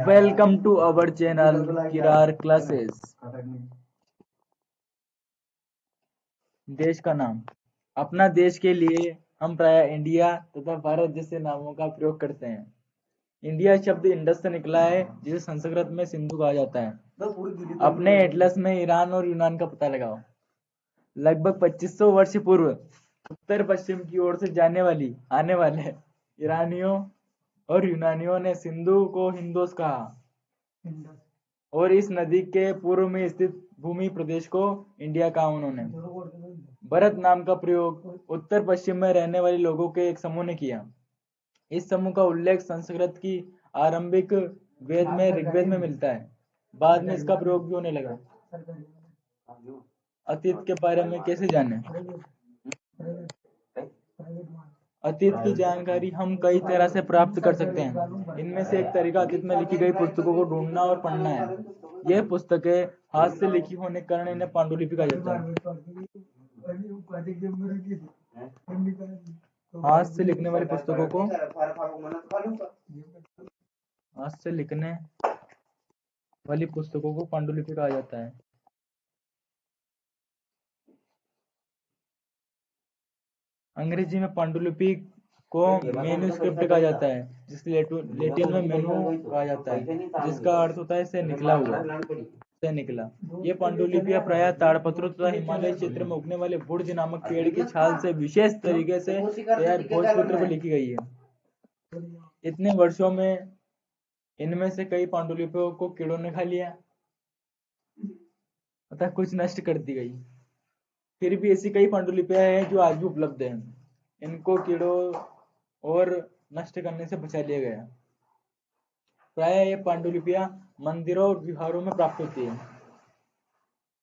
Welcome to our channel Kirar classes. देश का नाम। अपना देश के लिए हम प्रायः इंडिया तथा भारत जैसे नामों का प्रयोग करते हैं। इंडिया शब्द इंडस से निकला है, जिसे संस्कृत में सिंधु कहा जाता है। अपने एटलस में ईरान और यूनान का पता लगाओ। लगभग 2500 वर्ष पूर्व उत्तर पश्चिम की ओर से आने वाले ईरानियों और यूनानियों ने सिंधु को हिंदोस कहा और इस नदी के पूर्व में स्थित भूमि प्रदेश को इंडिया कहा। उन्होंने भारत नाम का प्रयोग उत्तर पश्चिम में रहने वाले लोगों के एक समूह ने किया। इस समूह का उल्लेख संस्कृत की आरंभिक वेद में ऋग्वेद में मिलता है। बाद में इसका प्रयोग भी होने लगा। अतीत के बारे में कैसे जानें? अतीत की जानकारी हम कई तरह से प्राप्त कर सकते हैं। इनमें से एक तरीका अतीत में लिखी गई पुस्तकों को ढूंढना और पढ़ना है। यह पुस्तकें हाथ से लिखी होने के कारण इन्हें पांडुलिपि कहा जाता है। हाथ से लिखने वाली पुस्तकों को पांडुलिपि कहा जाता है। अंग्रेजी में पांडुलिपि को मैन्युस्क्रिप्ट कहा जाता है, जिसे लैटिन में मेनू कहा जाता है, जिसका अर्थ होता है से निकला हुआ, से निकला। ये पांडुलिपियां प्रायः ताड़पत्रों तथा हिमालय क्षेत्र में उगने वाले बुर्ज नामक पेड़ की छाल से विशेष तरीके से तैयार भोजपत्र पर लिखी गई है। इतने वर्षों में इनमें से कई पांडुलिपियों को कीड़ों ने खा लिया तथा कुछ नष्ट कर दी गई। फिर भी ऐसी कई पांडुलिपियां हैं जो आज भी उपलब्ध हैं। इनको कीड़ों और नष्ट करने से बचा लिया गया। प्रायः ये पांडुलिपियां मंदिरों और विहारों में प्राप्त होती है।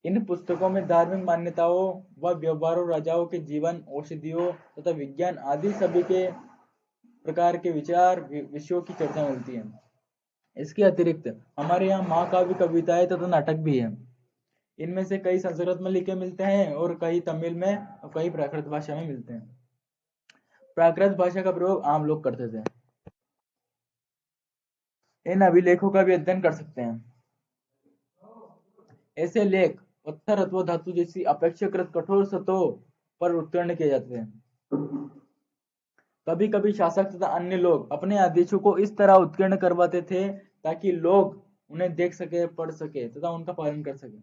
इन पुस्तकों में धार्मिक मान्यताओं व व्यवहारों, राजाओं के जीवन, औषधियों तथा विज्ञान आदि सभी के प्रकार के विचार विषयों की चर्चा मिलती है। इसके अतिरिक्त हमारे यहाँ महाकाव्य, कविताएं तथा नाटक भी हैं। इनमें से कई संस्कृत में लिखे मिलते हैं और कई तमिल में और कई प्राकृत भाषा में मिलते हैं। प्राकृत भाषा का प्रयोग आम लोग करते थे। इन अभिलेखों का भी अध्ययन कर सकते हैं। ऐसे लेख पत्थर अथवा धातु जैसी अपेक्षाकृत कठोर सतहों पर उत्कीर्ण किए जाते हैं। कभी कभी शासक तथा अन्य लोग अपने आदेशों को इस तरह उत्कीर्ण करवाते थे ताकि लोग उन्हें देख सके, पढ़ सके तथा उनका पालन कर सके।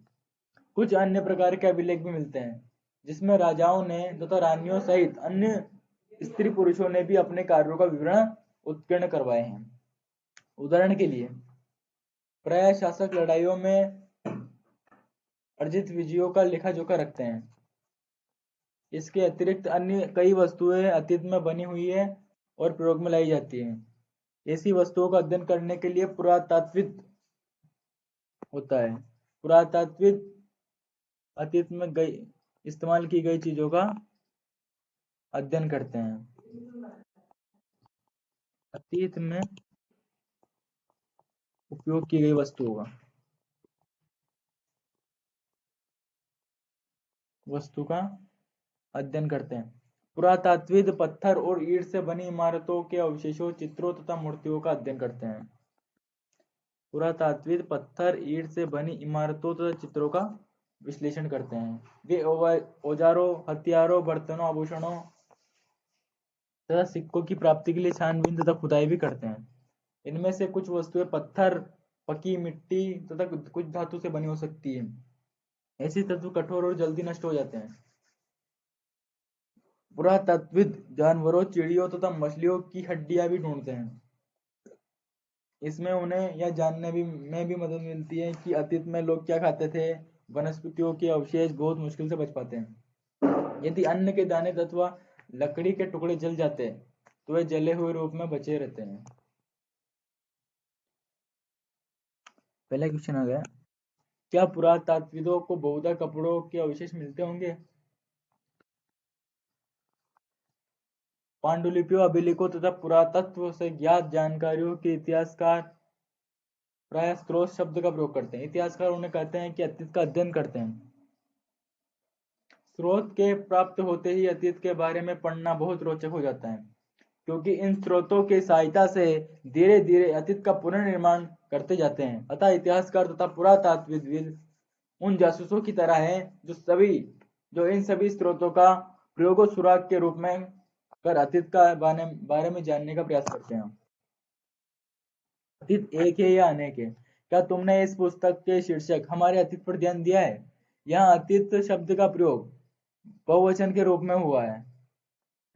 कुछ अन्य प्रकार के अभिलेख भी मिलते हैं, जिसमें राजाओं ने तथा रानियों सहित अन्य स्त्री पुरुषों ने भी अपने कार्यों का विवरण उत्कीर्ण करवाए हैं। उदाहरण के लिए प्रायः शासक लड़ाइयों में अर्जित विजयों का लेखा जोखा रखते हैं। इसके अतिरिक्त अन्य कई वस्तुएं अतीत में बनी हुई है और प्रयोग में लाई जाती हैं। ऐसी वस्तुओं का अध्ययन करने के लिए पुरातात्विक होता है। पुरातात्विक अतीत में इस्तेमाल की गई चीजों का अध्ययन करते हैं। अतीत में उपयोग की गई वस्तुओं का अध्ययन करते हैं। पुरातात्विक पत्थर और ईंट से बनी इमारतों के अवशेषों, चित्रों तथा मूर्तियों का अध्ययन करते हैं। पुरातात्विक पत्थर, ईंट से बनी इमारतों तथा चित्रों का विश्लेषण करते हैं। वे औजारों, हथियारों, बर्तनों, आभूषणों तथा सिक्कों की प्राप्ति के लिए छानबीन तथा खुदाई भी करते हैं। इनमें से कुछ वस्तुएं पत्थर, पकी मिट्टी तथा कुछ धातु से बनी हो सकती है। ऐसी धातु कठोर और जल्दी नष्ट हो जाते हैं। पुरातात्विक जानवरों, चिड़ियों तथा मछलियों की हड्डियां भी ढूंढते हैं। इसमें उन्हें यह जानने में भी मदद मिलती है कि अतीत में लोग क्या खाते थे। वनस्पतियों के अवशेष बहुत मुश्किल से बच पाते हैं। यदि अन्न के दाने अथवा लकड़ी के टुकड़े जल जाते तो वे जले हुए रूप में बचे रहते हैं। पहला क्वेश्चन आ गया, क्या पुरातात्विकों को बहुधा कपड़ों के अवशेष मिलते होंगे? पांडुलिपियों, अभिलेखों तथा पुरातत्व से ज्ञात जानकारियों के इतिहासकार प्रायः स्रोत शब्द का प्रयोग करते हैं। इतिहासकार उन्हें कहते हैं कि अतीत का अध्ययन करते हैं। स्रोत के प्राप्त होते ही अतीत के बारे में पढ़ना बहुत रोचक हो जाता है। क्योंकि इन स्रोतों की सहायता से धीरे धीरे अतीत का पुनर्निर्माण करते जाते हैं। अतः इतिहासकार तथा पुरातात्विद उन जासूसों की तरह हैं जो इन सभी स्रोतों का प्रयोग सुराग के रूप में कर अतीत का बारे में जानने का प्रयास करते हैं। अतीत एक है या अनेक है? क्या तुमने इस पुस्तक के शीर्षक हमारे अतीत पर ध्यान दिया है? यहाँ अतीत शब्द का प्रयोग बहुवचन के रूप में हुआ है।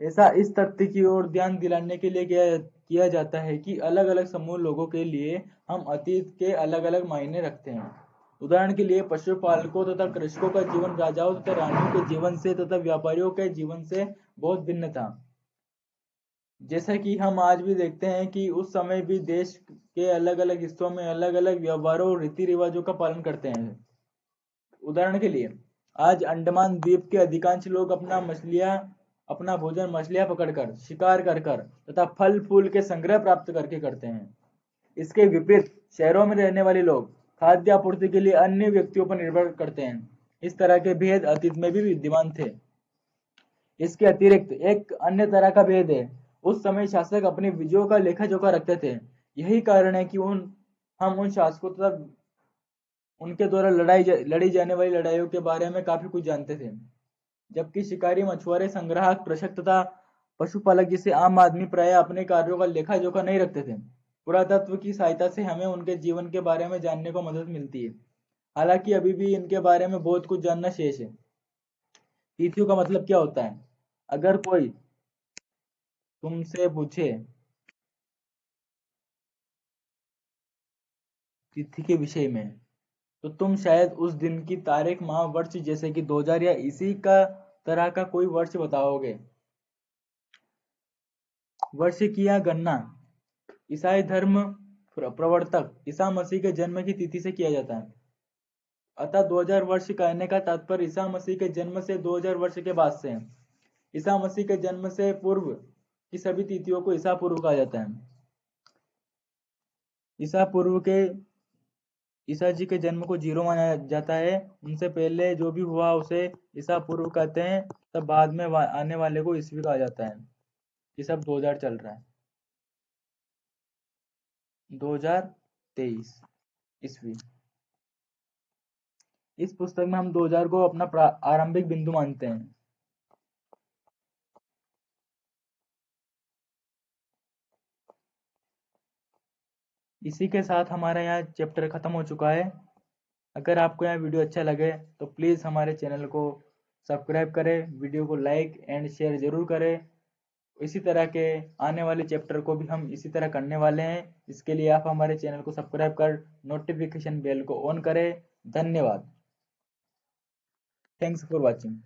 ऐसा इस तथ्य की ओर ध्यान दिलाने के लिए किया जाता है कि अलग अलग समूह लोगों के लिए हम अतीत के अलग अलग मायने रखते हैं। उदाहरण के लिए पशुपालकों तथा कृषकों का जीवन राजाओं तथा रानियों के जीवन से तथा व्यापारियों के जीवन से बहुत भिन्न था। जैसा कि हम आज भी देखते हैं कि उस समय भी देश के अलग अलग हिस्सों में अलग अलग व्यवहारों और रीति रिवाजों का पालन करते हैं। उदाहरण के लिए आज अंडमान द्वीप के अधिकांश लोग अपना भोजन मछलियां पकड़कर, शिकार कर कर तथा फल फूल के संग्रह प्राप्त करके करते हैं। इसके विपरीत शहरों में रहने वाले लोग खाद्य आपूर्ति के लिए अन्य व्यक्तियों पर निर्भर करते हैं। इस तरह के भेद अतीत में भी विद्यमान थे। इसके अतिरिक्त एक अन्य तरह का भेद है, उस समय शासक अपनी विजयों का लेखा जोखा रखते थे। यही कारण है कि हम उन शासकों तथा उनके द्वारा लड़ी जाने वाली लड़ाइयों के बारे में काफी कुछ जानते थे। जबकि शिकारी, मछुआरे, संग्राहक, कृषक तथा पशुपालक जैसे आम आदमी प्राय अपने कार्यों का लेखा जोखा नहीं रखते थे। पुरातत्व की सहायता से हमें उनके जीवन के बारे में जानने को मदद मिलती है। हालांकि अभी भी इनके बारे में बहुत कुछ जानना शेष है। तिथियों का मतलब क्या होता है? अगर कोई तुमसे पूछे तिथि के विषय में, तो तुम शायद उस दिन की तारीख, माह, वर्ष जैसे कि 2000 या इसी का तरह का कोई वर्ष बताओगे। वर्ष की यह गणना ईसाई धर्म प्रवर्तक ईसा मसीह के जन्म की तिथि से किया जाता है। अतः 2000 वर्ष कहने का तात्पर्य ईसा मसीह के जन्म से 2000 वर्ष के बाद से है। ईसा मसीह के जन्म से पूर्व की सभी तिथियों को ईसा पूर्व कहा जाता है। ईसा पूर्व के ईसा जी के जन्म को जीरो माना जाता है। उनसे पहले जो भी हुआ उसे ईसा पूर्व कहते हैं। तब बाद में आने वाले को ईसवी कहा जाता है। ये सब 2000 चल रहा है, 2023 ईस्वी। इस पुस्तक में हम 2000 को अपना आरंभिक बिंदु मानते हैं। इसी के साथ हमारा यहाँ चैप्टर खत्म हो चुका है। अगर आपको यह वीडियो अच्छा लगे तो प्लीज़ हमारे चैनल को सब्सक्राइब करें, वीडियो को लाइक एंड शेयर ज़रूर करें। इसी तरह के आने वाले चैप्टर को भी हम इसी तरह करने वाले हैं। इसके लिए आप हमारे चैनल को सब्सक्राइब कर नोटिफिकेशन बेल को ऑन करें। धन्यवाद। Thanks for watching.